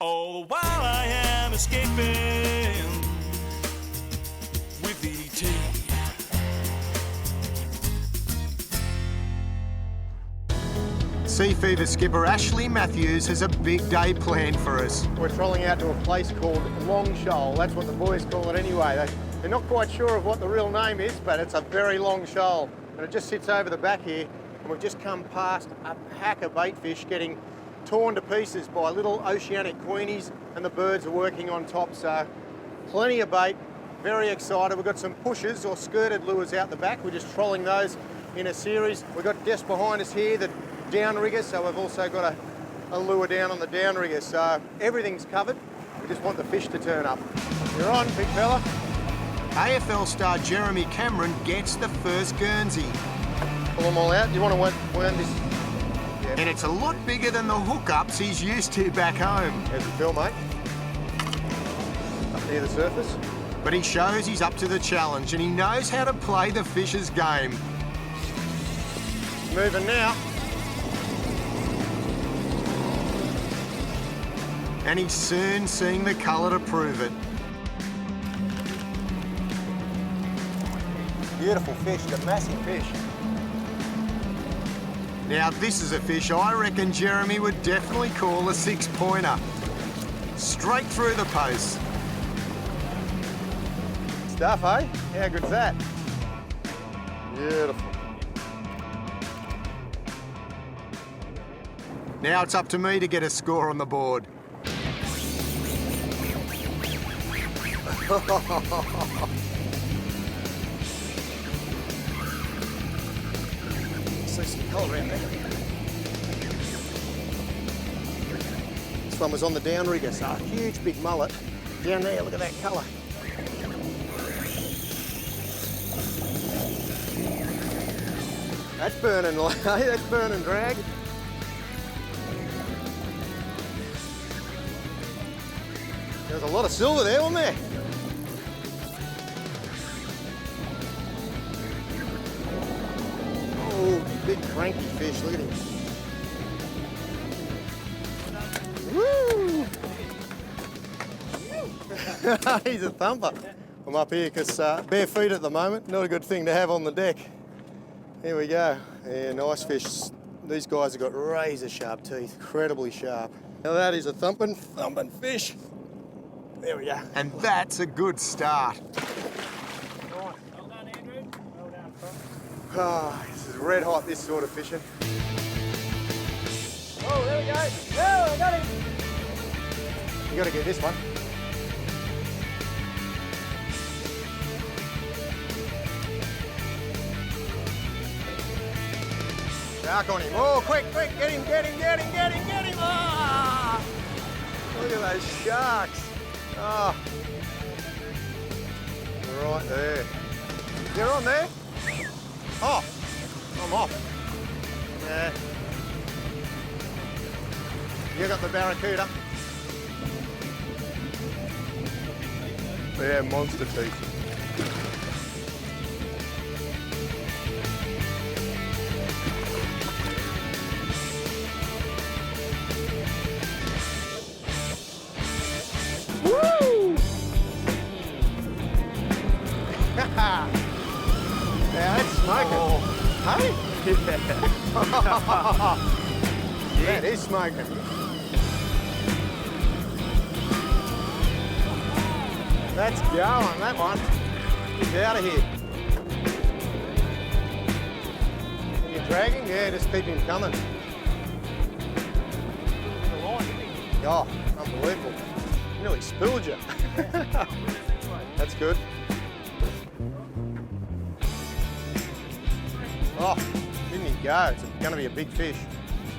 All the while I am escaping with E.T. Sea Fever skipper Ashley Matthews has a big day planned for us. We're trolling out to a place called Long Shoal. That's what the boys call it anyway. They're not quite sure of what the real name is, but it's a very long shoal. And it just sits over the back here, and we've just come past a pack of baitfish getting torn to pieces by little oceanic queenies, and the birds are working on top. So plenty of bait, very excited. We've got some pushers or skirted lures out the back. We're just trolling those in a series. We've got just behind us here the downrigger, so we've also got a lure down on the downrigger. So everything's covered. We just want the fish to turn up. You're on, big fella. AFL star Jeremy Cameron gets the first Guernsey. Pull them all out. You want to worm this? Yeah. And it's a lot bigger than the hookups he's used to back home. There's the fill, mate. Up near the surface. But he shows he's up to the challenge and he knows how to play the fish's game. Moving now. And he's soon seeing the colour to prove it. Beautiful fish, a massive fish. Now this is a fish I reckon Jeremy would definitely call a 6-pointer. Straight through the post. Stuff, eh? How good's that? Beautiful. Now it's up to me to get a score on the board. See some colour around there. This one was on the downrigger, so a huge big mullet. Down there, look at that colour. That's burning, hey, that's burning drag. There's a lot of silver there, wasn't there? Big cranky fish, look at him. Woo! He's a thumper. I'm up here because bare feet at the moment, not a good thing to have on the deck. Here we go. Yeah, nice fish. These guys have got razor sharp teeth, incredibly sharp. Now that is a thumping fish. There we go. And that's a good start. Well done, Andrew. Well done, Frank. Ah, this is red hot, this sort of fishing. Oh, there we go. Oh, I got him. You got to get this one. Shark on him. Oh, quick, get him. Ah! Look at those sharks. Oh. Right there. You're on there? Oh, I'm off. Yeah. You got the barracuda? Yeah, monster teeth. Woo! Yeah, that's smoking. Oh. Hey? Yeah. That is smoking. That's going, that one. Get out of here. Are you dragging? Yeah, just keep him coming. Oh, unbelievable. Nearly spilled you. That's good. Oh, didn't he go? It's going to be a big fish.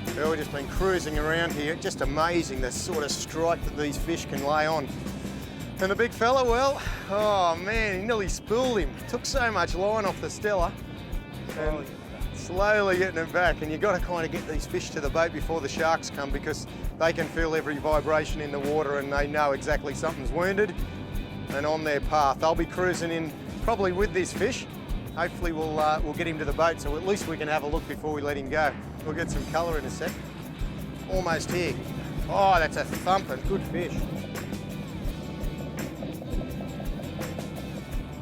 We've just been cruising around here. Just amazing the sort of strike that these fish can lay on. And the big fella, well, oh man, he nearly spooled him. Took so much line off the Stella. And slowly getting him back. And you've got to kind of get these fish to the boat before the sharks come, because they can feel every vibration in the water and they know exactly something's wounded and on their path. They'll be cruising in probably with this fish. Hopefully we'll get him to the boat, so at least we can have a look before we let him go. We'll get some colour in a sec. Almost here. Oh, that's a thumping good fish.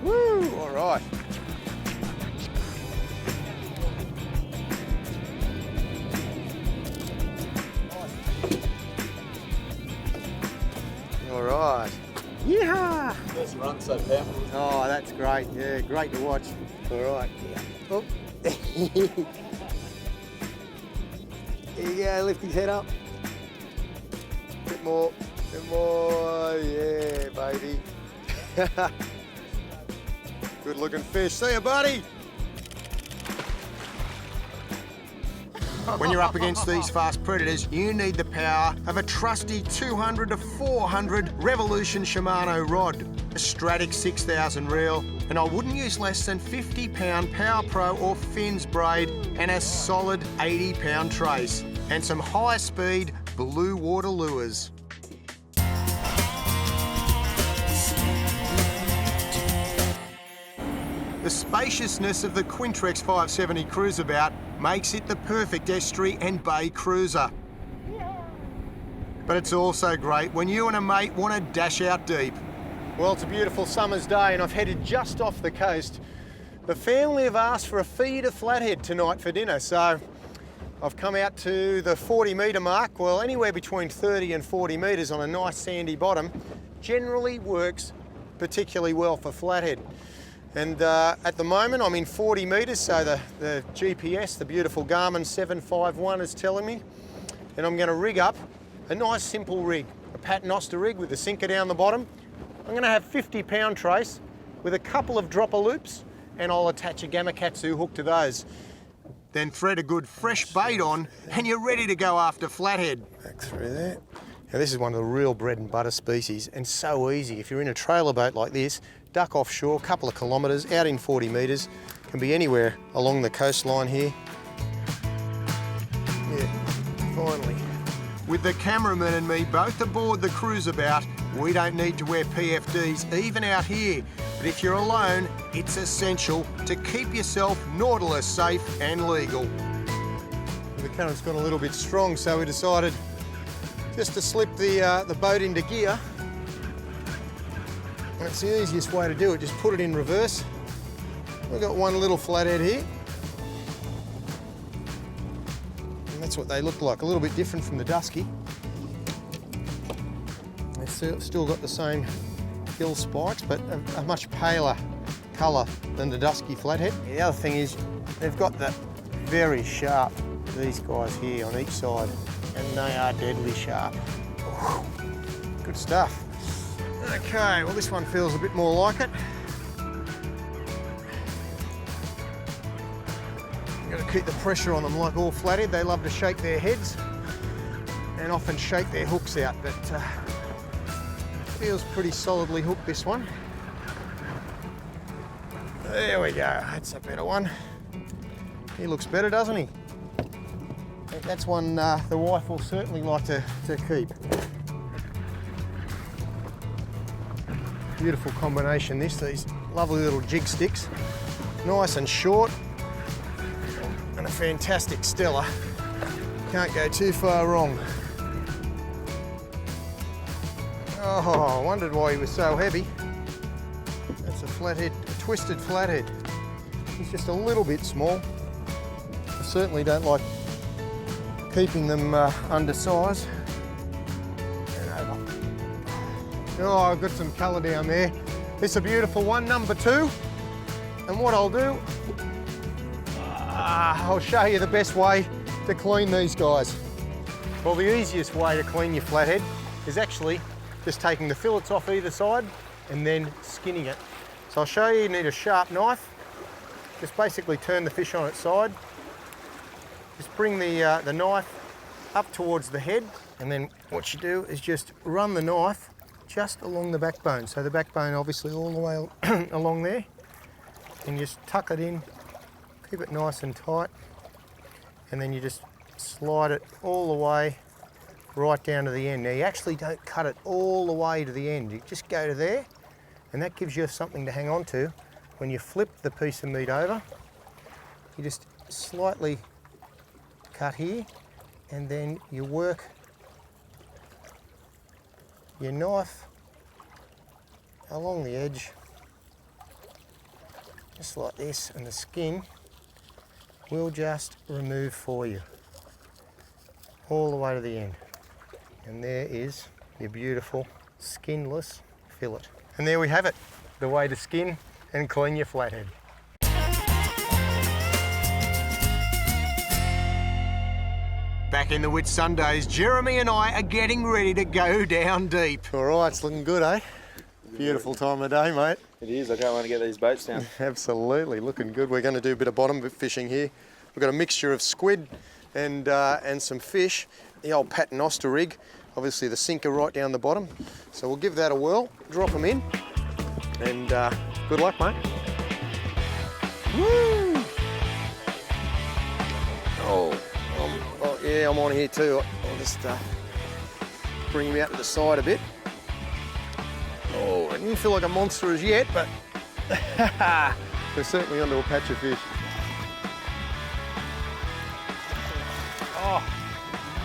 Woo, all right. All right. Yeah. First run so far. Oh, that's great. Yeah, great to watch. All right. Yeah. Oh. There you go, lift his head up. Bit more, yeah, baby. Good looking fish. See ya, buddy. When you're up against these fast predators, you need the power of a trusty 200 to 400 Revolution Shimano rod, a Stratic 6000 reel, and I wouldn't use less than 50-pound Power Pro or Fins braid, and a solid 80-pound trace, and some high-speed blue water lures. The spaciousness of the Quintrex 570 cruisabout makes it the perfect estuary and bay cruiser. But it's also great when you and a mate want to dash out deep. Well, it's a beautiful summer's day and I've headed just off the coast. The family have asked for a feed of flathead tonight for dinner, so I've come out to the 40-metre mark. Well, anywhere between 30 and 40 metres on a nice sandy bottom generally works particularly well for flathead. And at the moment I'm in 40 metres, so the GPS, the beautiful Garmin 751 is telling me, and I'm going to rig up a nice simple rig, a paternoster rig with a sinker down the bottom. I'm going to have 50-pound trace with a couple of dropper loops, and I'll attach a Gamakatsu hook to those. Then thread a good fresh bait on and you're ready to go after flathead. Back through there. Now this is one of the real bread and butter species, and so easy. If you're in a trailer boat like this, duck offshore, a couple of kilometres, out in 40 metres, can be anywhere along the coastline here. Yeah, finally. With the cameraman and me both aboard the cruisabout, we don't need to wear PFDs even out here. But if you're alone, it's essential to keep yourself Nautilus safe and legal. The current's got a little bit strong, so we decided just to slip the boat into gear. And it's the easiest way to do it, just put it in reverse. We've got one little flathead here. And that's what they look like, a little bit different from the dusky. They've still got the same gill spikes, but a much paler colour than the dusky flathead. The other thing is, they've got the very sharp, these guys here on each side, and they are deadly sharp. Good stuff. Okay, well this one feels a bit more like it. You've got to keep the pressure on them like all flathead. They love to shake their heads and often shake their hooks out, but feels pretty solidly hooked, this one. There we go, that's a better one. He looks better, doesn't he? That's one the wife will certainly like to keep. Beautiful combination this, these lovely little jig sticks. Nice and short, and a fantastic Stella. Can't go too far wrong. Oh, I wondered why he was so heavy. That's a flathead, a twisted flathead. He's just a little bit small. I certainly don't like keeping them undersized. Oh, I've got some colour down there. This is a beautiful one, number 2. And what I'll do, I'll show you the best way to clean these guys. Well, the easiest way to clean your flathead is actually just taking the fillets off either side and then skinning it. So I'll show you, you need a sharp knife. Just basically turn the fish on its side. Just bring the knife up towards the head, and then what you do is just run the knife just along the backbone. So the backbone obviously all the way along there, and just tuck it in, keep it nice and tight, and then you just slide it all the way right down to the end. Now you actually don't cut it all the way to the end, you just go to there, and that gives you something to hang on to. When you flip the piece of meat over, you just slightly cut here, and then you work your knife along the edge, just like this, and the skin will just remove for you all the way to the end. And there is your beautiful skinless fillet. And there we have it, the way to skin and clean your flathead. Back in the Whitsundays, Jeremy and I are getting ready to go down deep. All right, it's looking good, eh? Beautiful time of day, mate. It is. I can't wait to get these boats down. Absolutely, looking good. We're going to do a bit of bottom fishing here. We've got a mixture of squid and some fish. The old paternoster rig, obviously the sinker right down the bottom. So we'll give that a whirl, drop them in, and good luck, mate. Woo! Oh, yeah, I'm on here too. I'll just bring him out to the side a bit. Oh, I didn't feel like a monster as yet, but we're certainly onto a patch of fish. Oh,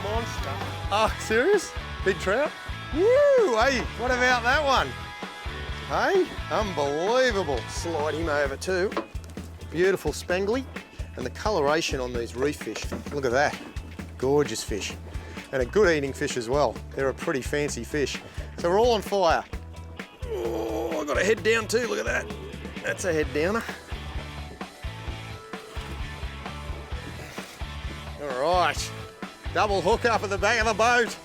monster. Oh, serious? Big trout? Woo! Hey, what about that one? Hey, unbelievable. Slide him over too. Beautiful spangly. And the coloration on these reef fish, look at that. Gorgeous fish. And a good eating fish as well. They're a pretty fancy fish. So we're all on fire. Oh, I've got a head down too, look at that. That's a head downer. All right, double hook up at the back of the boat.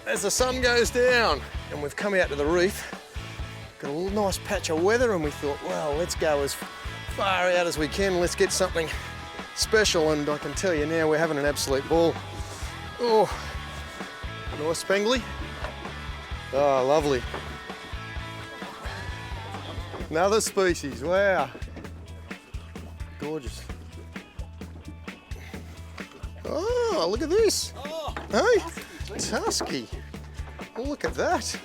As the sun goes down, and we've come out to the reef, got a little nice patch of weather, and we thought, well, let's go as far out as we can, let's get something special, and I can tell you now, we're having an absolute ball. Oh, nice spangly. Oh, lovely. Another species, wow. Gorgeous. Oh, look at this. Oh, hey, tusky. Oh, look at that.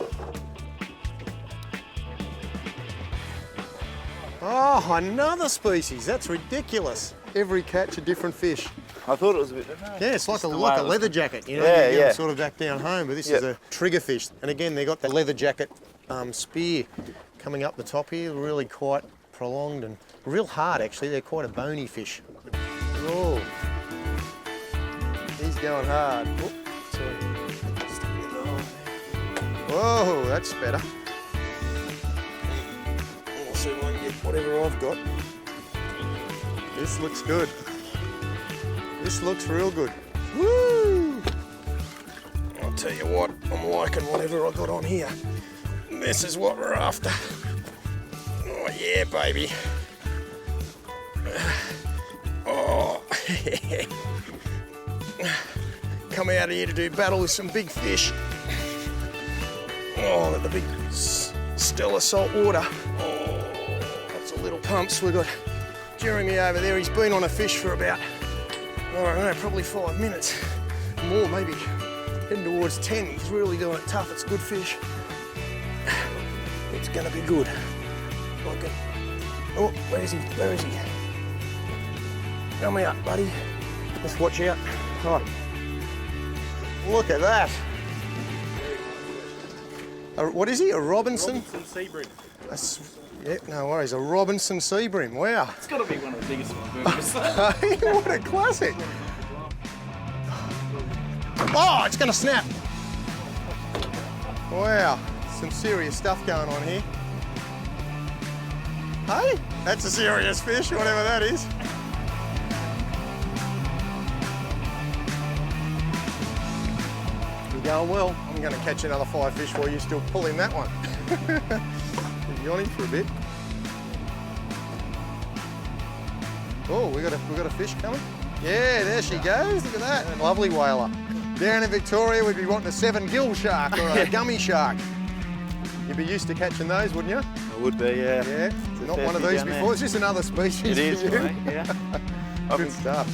Oh, another species. That's ridiculous. Every catch a different fish. I thought it was a bit different. Yeah, it's like a leather jacket, you know, Yeah, you yeah. sort of back down home, but this is a trigger fish. And again, they got the leather jacket spear coming up the top here, really quite prolonged and real hard actually. They're quite a bony fish. Oh, he's going hard. Oh, sorry. Whoa, that's better. I'll see if I can get whatever I've got. This looks good. This looks real good. Woo! I'll tell you what, I'm liking whatever I got on here. This is what we're after. Oh yeah, baby. Oh. Come out here to do battle with some big fish. Oh, the big Stella salt water. Oh, lots of little pumps. We've got Jeremy over there. He's been on a fish for about, I don't know, probably 5 minutes. More, maybe heading towards 10. He's really doing it tough. It's good fish. It's gonna be good. Okay. Oh, where is he? Where is he? Come out, buddy. Just watch out. Oh. Look at that. What is he? A Robinson? Robinson sea bream. Yeah, no worries. A Robinson sea bream. Wow. It's got to be one of the biggest ones. What a classic. Oh, it's going to snap. Wow. Some serious stuff going on here. Hey, that's a serious fish, whatever that is. You're going well. I'm going to catch another 5 fish while you're still pulling that one. You're on him for a bit. Oh, we got a fish coming. Yeah, there she goes. Look at that. Lovely whaler. Down in Victoria, we'd be wanting a 7-gill shark or a gummy shark. You'd be used to catching those, wouldn't you? I would be, yeah. Yeah, not one of these before. It's just another species. It is, for you. right? Yeah. Good stuff.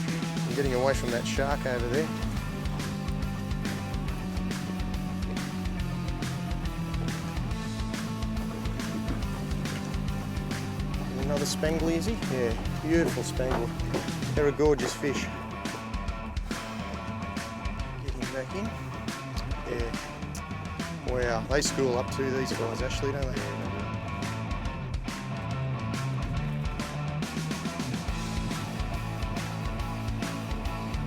I'm getting away from that shark over there. Another spangly, is he? Yeah, beautiful spangled. They're a gorgeous fish. Get him back in. Yeah. Wow, they school up too, these guys, actually, don't they?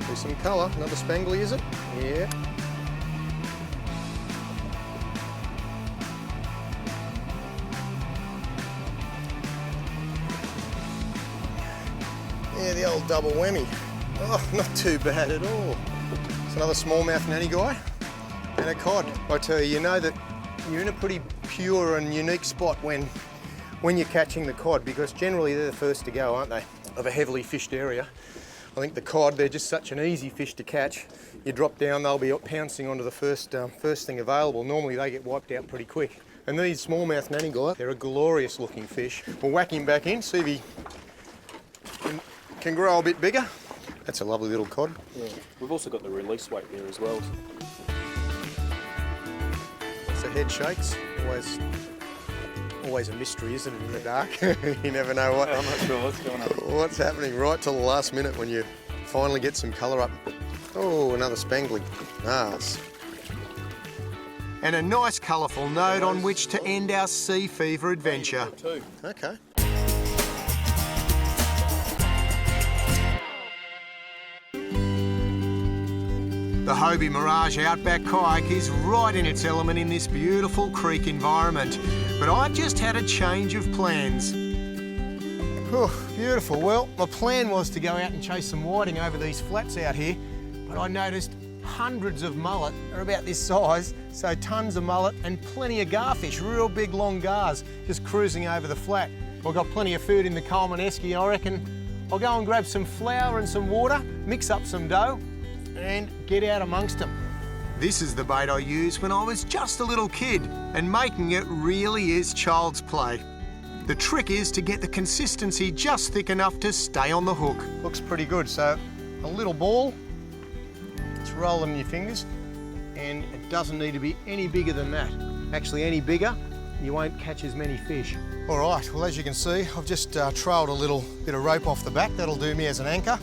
There's some colour. Another spangly, is it? Yeah. Yeah, the old double whammy. Oh, not too bad at all. It's another smallmouth nanny guy and a cod. I tell you, you know that you're in a pretty pure and unique spot when you're catching the cod, because generally they're the first to go, aren't they, of a heavily fished area. I think the cod, they're just such an easy fish to catch. You drop down, they'll be pouncing onto the first thing available. Normally they get wiped out pretty quick. And these smallmouth nanny guy, they're a glorious looking fish. We'll whack him back in, see if he can grow a bit bigger. That's a lovely little cod. Yeah. We've also got the release weight there as well. So head shakes, always a mystery, isn't it, in the dark? You never know what. I'm not sure what's going on. What's happening right till the last minute when you finally get some colour up. Oh, another spangly. Nice. And a nice colourful note on which to end our sea fever adventure. Okay. The Hobie Mirage Outback Kayak is right in its element in this beautiful creek environment. But I've just had a change of plans. Oh, beautiful. Well, my plan was to go out and chase some whiting over these flats out here, but I noticed hundreds of mullet are about this size, so tons of mullet and plenty of garfish, real big long gars, just cruising over the flat. I've got plenty of food in the Coleman esky. I reckon I'll go and grab some flour and some water, mix up some dough, and get out amongst them. This is the bait I used when I was just a little kid, and making it really is child's play. The trick is to get the consistency just thick enough to stay on the hook. Looks pretty good. So a little ball, just roll them in your fingers, and it doesn't need to be any bigger than that. Actually, any bigger, you won't catch as many fish. All right, well, as you can see, I've just trailed a little bit of rope off the back. That'll do me as an anchor.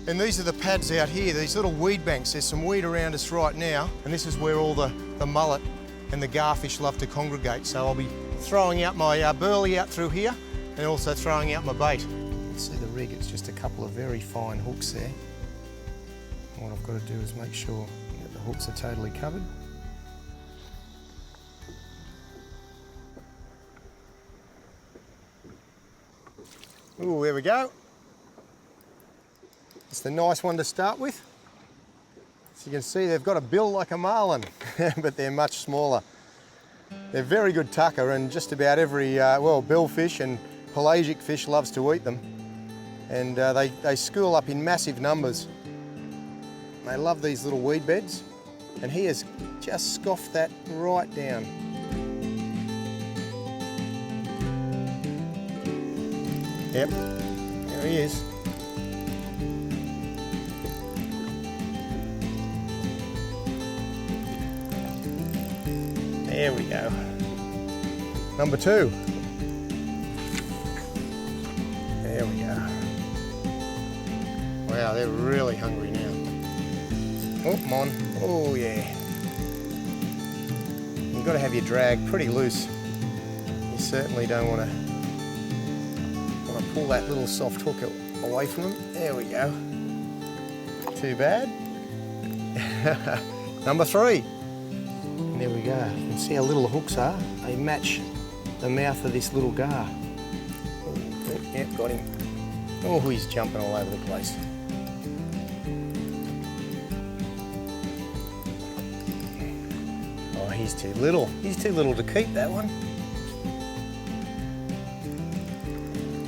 And these are the pads out here, these little weed banks. There's some weed around us right now, and this is where all the mullet and the garfish love to congregate. So I'll be throwing out my burley out through here, and also throwing out my bait. Let's see the rig, it's just a couple of very fine hooks there. And what I've got to do is make sure that the hooks are totally covered. Ooh, there we go. It's the nice one to start with. As you can see, they've got a bill like a marlin, but they're much smaller. They're very good tucker, and just about every, billfish and pelagic fish loves to eat them. And they school up in massive numbers. They love these little weed beds, and he has just scoffed that right down. Yep, there he is. There we go. Number two. There we go. Wow, they're really hungry now. Oh, come on. Oh, yeah. You've got to have your drag pretty loose. You certainly don't want to pull that little soft hook away from them. There we go. Too bad. Number three. And there we go. You can see how little the hooks are. They match the mouth of this little gar. Oh, yep, got him. Oh, he's jumping all over the place. Oh, he's too little. He's too little to keep, that one.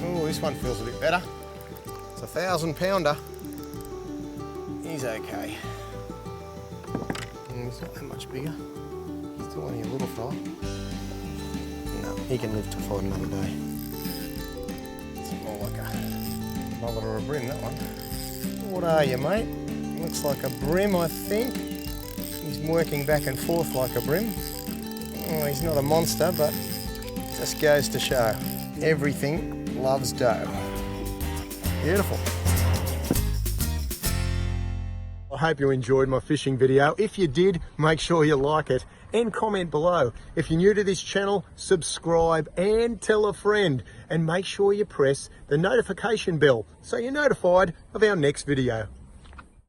Oh, this one feels a bit better. It's a 1,000-pounder. He's okay. He's not that much bigger. He's still only a little fella. No, he can live to fight another day. It's more like a mullet or a brim, that one. What are you, mate? Looks like a brim, I think. He's working back and forth like a brim. Oh, he's not a monster, but just goes to show. Everything loves dough. Beautiful. I hope you enjoyed my fishing video. If you did, make sure you like it and comment below. If you're new to this channel, subscribe and tell a friend, and make sure you press the notification bell so you're notified of our next video.